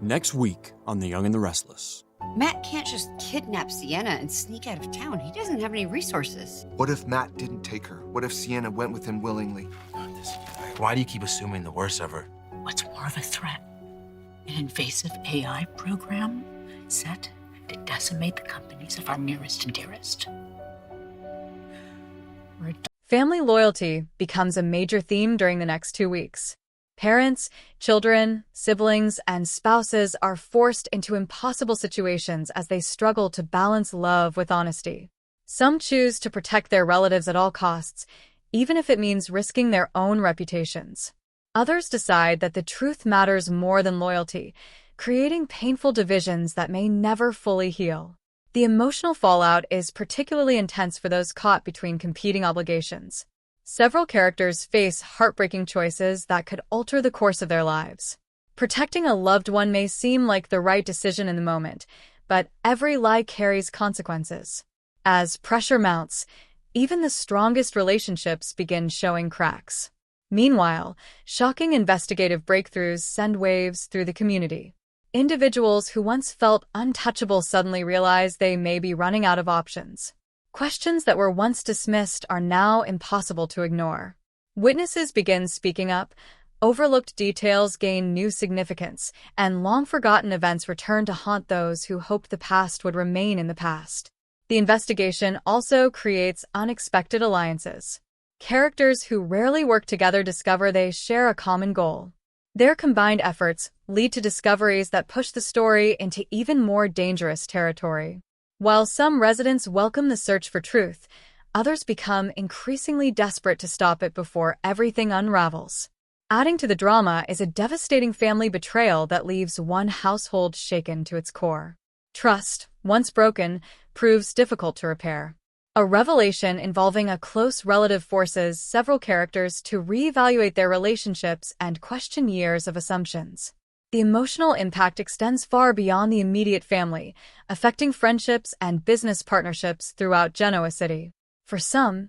Next week on The Young and the Restless. Matt can't just kidnap Sienna and sneak out of town. He doesn't have any resources. What if Matt didn't take her? What if Sienna went with him willingly? Why do you keep assuming the worst of her? What's more of a threat? An invasive AI program set to decimate the companies of our nearest and dearest? Family loyalty becomes a major theme during the next 2 weeks. Parents, children, siblings, and spouses are forced into impossible situations as they struggle to balance love with honesty. Some choose to protect their relatives at all costs, even if it means risking their own reputations. Others decide that the truth matters more than loyalty, creating painful divisions that may never fully heal. The emotional fallout is particularly intense for those caught between competing obligations. Several characters face heartbreaking choices that could alter the course of their lives. Protecting a loved one may seem like the right decision in the moment, but every lie carries consequences. As pressure mounts, even the strongest relationships begin showing cracks. Meanwhile, shocking investigative breakthroughs send waves through the community. Individuals who once felt untouchable suddenly realize they may be running out of options. Questions that were once dismissed are now impossible to ignore. Witnesses begin speaking up, overlooked details gain new significance, and long-forgotten events return to haunt those who hoped the past would remain in the past. The investigation also creates unexpected alliances. Characters who rarely work together discover they share a common goal. Their combined efforts lead to discoveries that push the story into even more dangerous territory. While some residents welcome the search for truth, others become increasingly desperate to stop it before everything unravels. Adding to the drama is a devastating family betrayal that leaves one household shaken to its core. Trust, once broken, proves difficult to repair. A revelation involving a close relative forces several characters to reevaluate their relationships and question years of assumptions. The emotional impact extends far beyond the immediate family, affecting friendships and business partnerships throughout Genoa City. For some,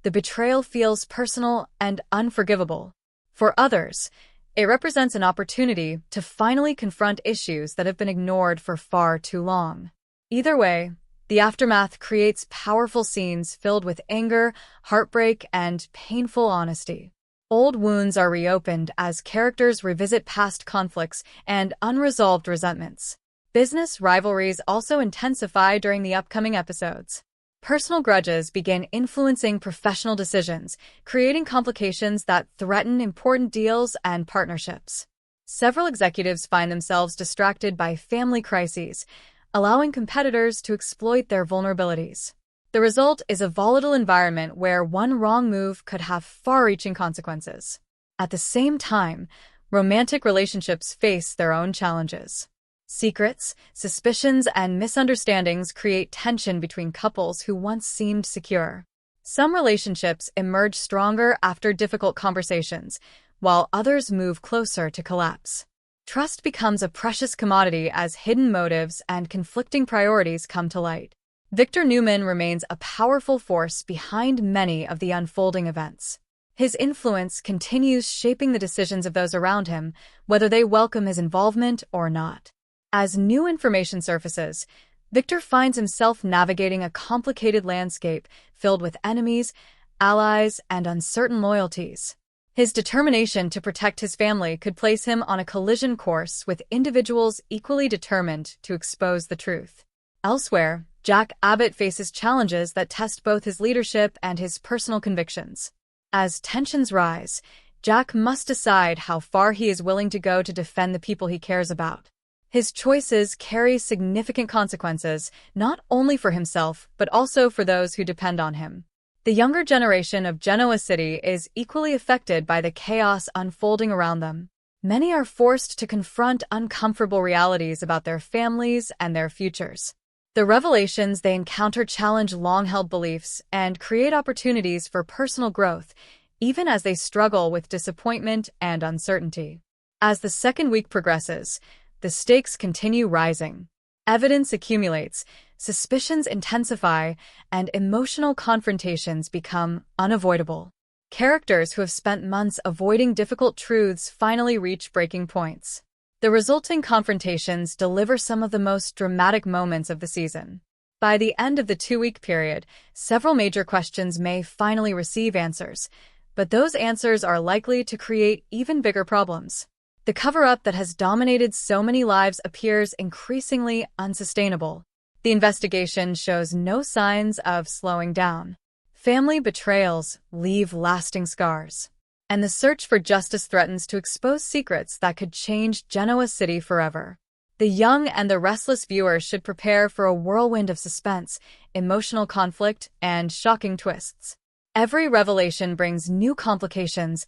the betrayal feels personal and unforgivable. For others, it represents an opportunity to finally confront issues that have been ignored for far too long. Either way, the aftermath creates powerful scenes filled with anger, heartbreak, and painful honesty. Old wounds are reopened as characters revisit past conflicts and unresolved resentments. Business rivalries also intensify during the upcoming episodes. Personal grudges begin influencing professional decisions, creating complications that threaten important deals and partnerships. Several executives find themselves distracted by family crises, allowing competitors to exploit their vulnerabilities. The result is a volatile environment where one wrong move could have far-reaching consequences. At the same time, romantic relationships face their own challenges. Secrets, suspicions, and misunderstandings create tension between couples who once seemed secure. Some relationships emerge stronger after difficult conversations, while others move closer to collapse. Trust becomes a precious commodity as hidden motives and conflicting priorities come to light. Victor Newman remains a powerful force behind many of the unfolding events. His influence continues shaping the decisions of those around him, whether they welcome his involvement or not. As new information surfaces, Victor finds himself navigating a complicated landscape filled with enemies, allies, and uncertain loyalties. His determination to protect his family could place him on a collision course with individuals equally determined to expose the truth. Elsewhere, Jack Abbott faces challenges that test both his leadership and his personal convictions. As tensions rise, Jack must decide how far he is willing to go to defend the people he cares about. His choices carry significant consequences, not only for himself, but also for those who depend on him. The younger generation of Genoa City is equally affected by the chaos unfolding around them. Many are forced to confront uncomfortable realities about their families and their futures. The revelations they encounter challenge long-held beliefs and create opportunities for personal growth, even as they struggle with disappointment and uncertainty. As the second week progresses, the stakes continue rising. Evidence accumulates, suspicions intensify, and emotional confrontations become unavoidable. Characters who have spent months avoiding difficult truths finally reach breaking points. The resulting confrontations deliver some of the most dramatic moments of the season. By the end of the 2-week period, several major questions may finally receive answers, but those answers are likely to create even bigger problems. The cover-up that has dominated so many lives appears increasingly unsustainable. The investigation shows no signs of slowing down. Family betrayals leave lasting scars, and the search for justice threatens to expose secrets that could change Genoa City forever. The young and the restless viewers should prepare for a whirlwind of suspense, emotional conflict, and shocking twists. Every revelation brings new complications,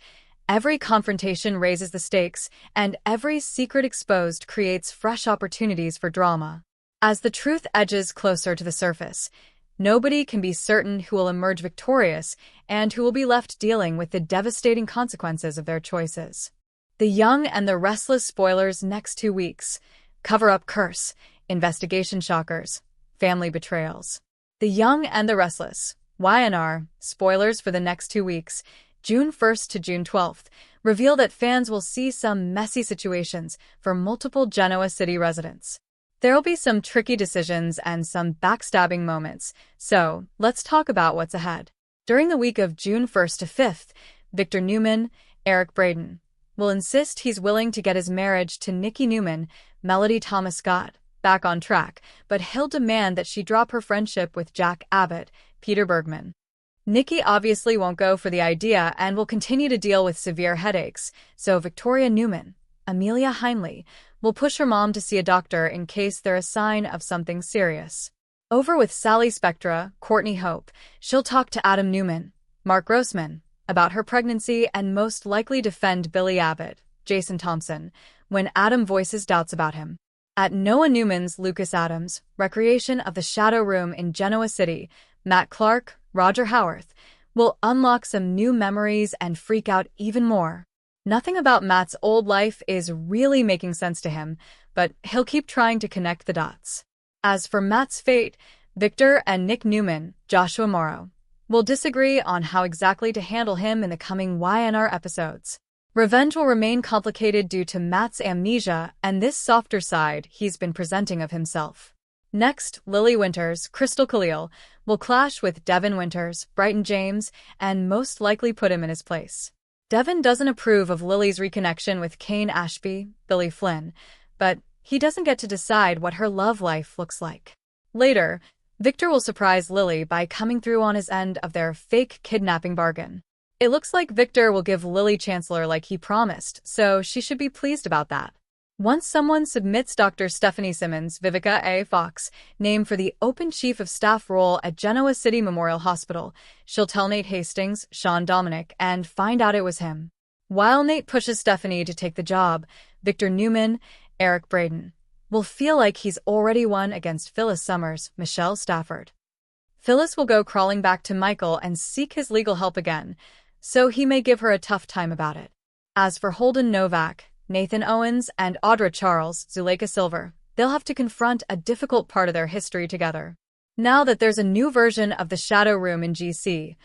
every confrontation raises the stakes, and every secret exposed creates fresh opportunities for drama. As the truth edges closer to the surface, nobody can be certain who will emerge victorious and who will be left dealing with the devastating consequences of their choices. The Young and the Restless spoilers next 2 weeks. Cover-up curse, investigation shockers, family betrayals. The Young and the Restless, Y&R, spoilers for the next 2 weeks, June 1st to June 12th, reveal that fans will see some messy situations for multiple Genoa City residents. There will be some tricky decisions and some backstabbing moments, so let's talk about what's ahead. During the week of June 1st to 5th, Victor Newman, Eric Braeden, will insist he's willing to get his marriage to Nikki Newman, Melody Thomas Scott, back on track, but he'll demand that she drop her friendship with Jack Abbott, Peter Bergman. Nikki obviously won't go for the idea and will continue to deal with severe headaches, so Victoria Newman, Amelia Heinley, will push her mom to see a doctor in case they're a sign of something serious. Over with Sally Spectra, Courtney Hope, she'll talk to Adam Newman, Mark Grossman, about her pregnancy and most likely defend Billy Abbott, Jason Thompson, when Adam voices doubts about him. At Noah Newman's Lucas Adams, Recreation of the Shadow Room in Genoa City, Matt Clark, Roger Howarth, will unlock some new memories and freak out even more. Nothing about Matt's old life is really making sense to him, but he'll keep trying to connect the dots. As for Matt's fate, Victor and Nick Newman, Joshua Morrow, will disagree on how exactly to handle him in the coming Y&R episodes. Revenge will remain complicated due to Matt's amnesia and this softer side he's been presenting of himself. Next, Lily Winters, Crystal Khalil, will clash with Devin Winters, Brighton James, and most likely put him in his place. Devin doesn't approve of Lily's reconnection with Kane Ashby, Billy Flynn, but he doesn't get to decide what her love life looks like. Later, Victor will surprise Lily by coming through on his end of their fake kidnapping bargain. It looks like Victor will give Lily Chancellor like he promised, so she should be pleased about that. Once someone submits Dr. Stephanie Simmons, Vivica A. Fox, name for the open chief of staff role at Genoa City Memorial Hospital, she'll tell Nate Hastings, Sean Dominic, and find out it was him. While Nate pushes Stephanie to take the job, Victor Newman, Eric Braeden, will feel like he's already won against Phyllis Summers, Michelle Stafford. Phyllis will go crawling back to Michael and seek his legal help again, so he may give her a tough time about it. As for Holden Novak, Nathan Owens, and Audra Charles, Zuleika Silver, they'll have to confront a difficult part of their history together. Now that there's a new version of the Shadow Room in GC,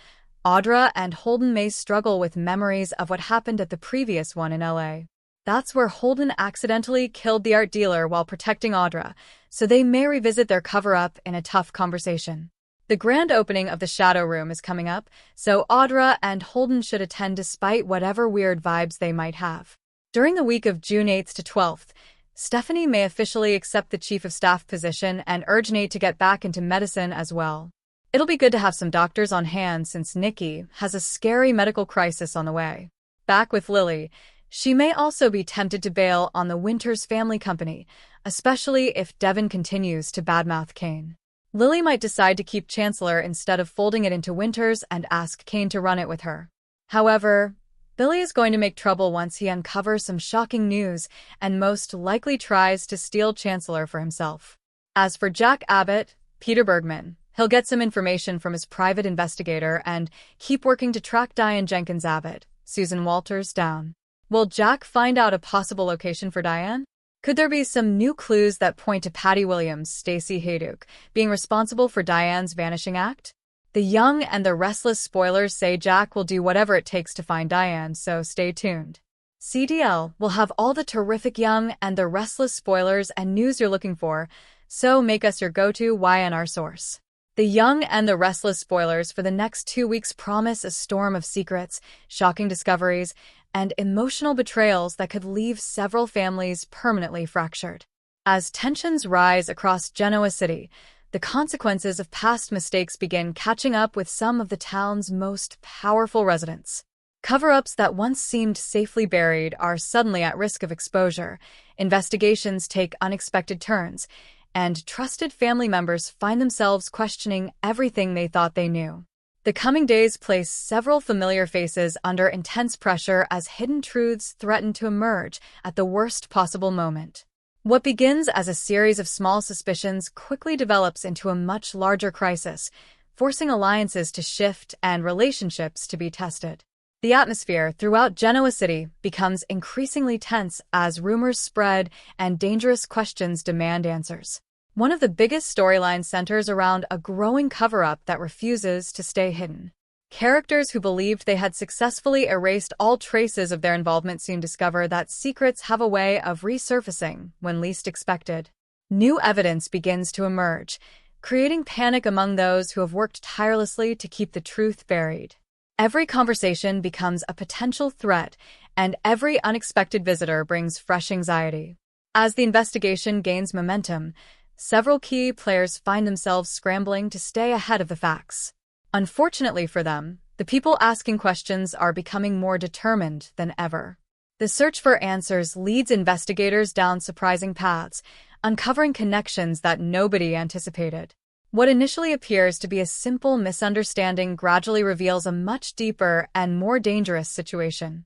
Audra and Holden may struggle with memories of what happened at the previous one in LA. That's where Holden accidentally killed the art dealer while protecting Audra, so they may revisit their cover-up in a tough conversation. The grand opening of the Shadow Room is coming up, so Audra and Holden should attend despite whatever weird vibes they might have. During the week of June 8th to 12th, Stephanie may officially accept the chief of staff position and urge Nate to get back into medicine as well. It'll be good to have some doctors on hand since Nikki has a scary medical crisis on the way. Back with Lily, she may also be tempted to bail on the Winters family company, especially if Devin continues to badmouth Kane. Lily might decide to keep Chancellor instead of folding it into Winters and ask Kane to run it with her. However, Billy is going to make trouble once he uncovers some shocking news and most likely tries to steal Chancellor for himself. As for Jack Abbott, Peter Bergman, he'll get some information from his private investigator and keep working to track Diane Jenkins Abbott, Susan Walters, down. Will Jack find out a possible location for Diane? Could there be some new clues that point to Patty Williams, Stacey Hayduk, being responsible for Diane's vanishing act? The Young and the Restless spoilers say Jack will do whatever it takes to find Diane, so stay tuned. CDL will have all the terrific Young and the Restless spoilers and news you're looking for, so make us your go-to Y&R source. The Young and the Restless spoilers for the next 2 weeks promise a storm of secrets, shocking discoveries, and emotional betrayals that could leave several families permanently fractured. As tensions rise across Genoa City, the consequences of past mistakes begin catching up with some of the town's most powerful residents. Cover-ups that once seemed safely buried are suddenly at risk of exposure, investigations take unexpected turns, and trusted family members find themselves questioning everything they thought they knew. The coming days place several familiar faces under intense pressure as hidden truths threaten to emerge at the worst possible moment. What begins as a series of small suspicions quickly develops into a much larger crisis, forcing alliances to shift and relationships to be tested. The atmosphere throughout Genoa City becomes increasingly tense as rumors spread and dangerous questions demand answers. One of the biggest storylines centers around a growing cover-up that refuses to stay hidden. Characters who believed they had successfully erased all traces of their involvement soon discover that secrets have a way of resurfacing when least expected. New evidence begins to emerge, creating panic among those who have worked tirelessly to keep the truth buried. Every conversation becomes a potential threat, and every unexpected visitor brings fresh anxiety. As the investigation gains momentum, several key players find themselves scrambling to stay ahead of the facts. Unfortunately for them, the people asking questions are becoming more determined than ever. The search for answers leads investigators down surprising paths, uncovering connections that nobody anticipated. What initially appears to be a simple misunderstanding gradually reveals a much deeper and more dangerous situation.